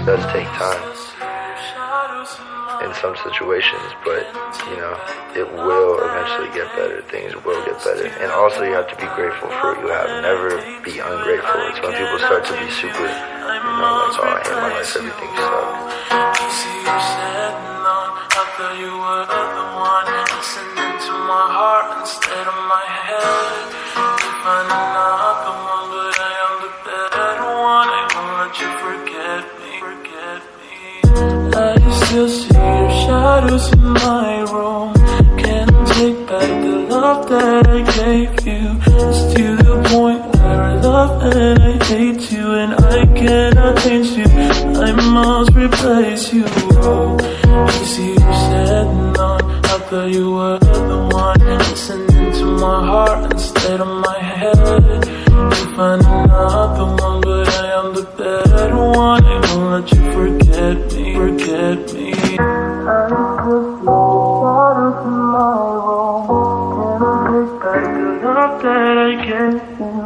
does take time in some situations, but you know, it will eventually get better. Things will get better. And also you have to be grateful for what you have. Never be ungrateful. It's when people start to be super, you know, like, oh, I hate my life, everything sucks. See you sitting on, I thought you were the one, listening to my heart instead of my head. You find another one, but I am the better one. I won't let you forget me, forget me. I still see your shadows in my room. Can't take back the love that I gave you. It's to the point where I love and I hate you, and I cannot change you. I must replace you. You see you sitting on, I thought you were the one, listening to my heart instead of my head. You find another one, but I am the better one. I won't let you forget me, forget me. I still see shadows in my room. Can't take back the love that I gave you.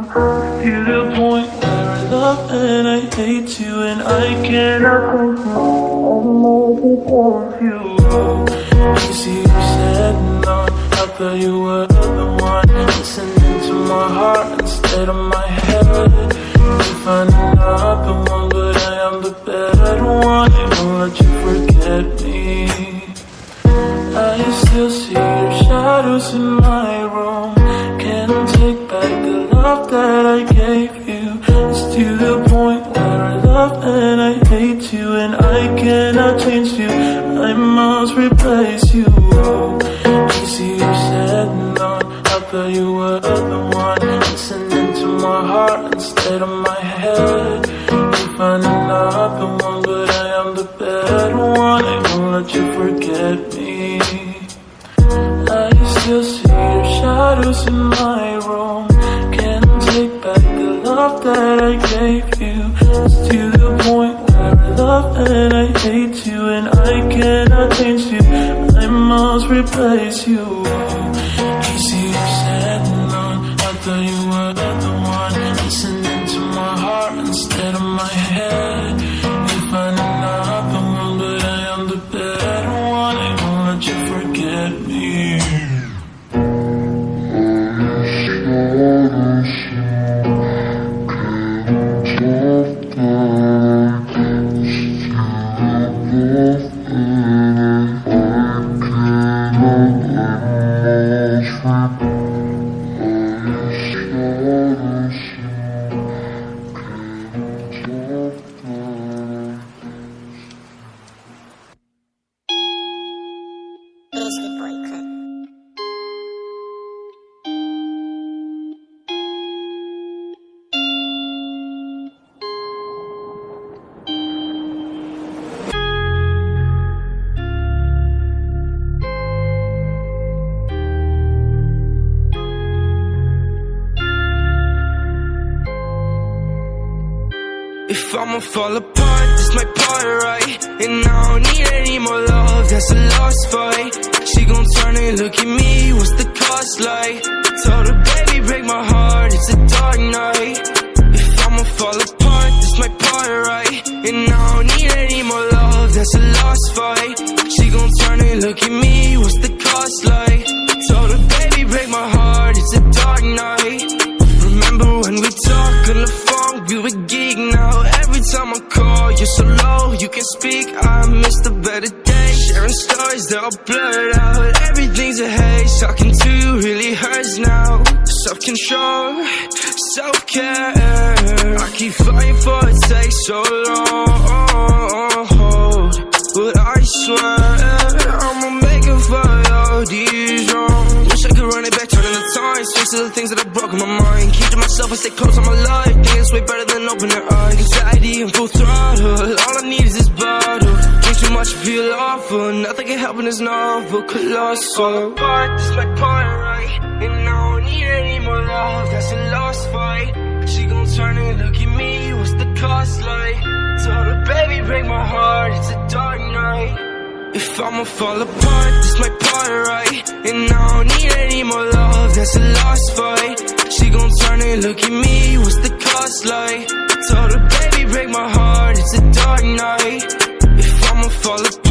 To the point where I love and I hate you, and I cannot thank you. You see you sitting on, I thought you were the one, listening to my heart instead of my head. You find another one, but I am the better one. I won't let you forget me. I still see your shadows in my room. Can't take back the love that I gave you. It's to the point where I love and I hate you, and I cannot change you. I must replace you. You see you sitting on, I thought you were the one, listening to my heart instead of my head. You find another one, but I am the better one. I won't let you forget me. I still see your shadows in my room. Can't take back the love that I gave you. It's to the point where I love and I hate you, and I cannot change you. I must replace you. You see you sitting on, I thought you were the one, listening to my heart instead of my head. You find another one, but I am the better one. I won't let you forget me. If I'ma fall apart, this my part, right? And I don't need any more love, that's a lost fight. She gon' turn and look at me, what's the cost like? Told her, baby, break my heart, it's a dark night. If I'ma fall apart, this my part, right? And I don't need any more love, that's a lost fight. She gon' turn and look at me, what's the cost like? Told her, baby, break my heart, it's a dark night. Remember when we talked on the phone, we were geek now. Every time I call, you're so low, you can speak. I miss the better days, sharing stories, they're all blurred out. Everything's a haze, talking to you really hurts now. Self-control, self-care, I keep fighting for it, takes so long. But I swear, I'ma make it for all these wrongs. Wish I could run it back, turning the time, fix the things that I broke in my mind. Keep to myself and stay close on my life. Think it's way better than opening eyes. Anxiety and full throttle, all I need is this bottle. Drink too much, feel awful. Nothing can help in this novel, colossal. Fall apart, this my part, right? And I don't need any more love, that's a lost fight. She gon' turn and look at me, what's the cost like? Told her, baby, break my heart, it's a dark night. If I'ma fall apart, this my part, right? And I don't need any more love, that's a lost fight. She gon' turn and look at me, what's the cost like? Told her, baby, break my heart, it's a dark night. If I'ma fall apart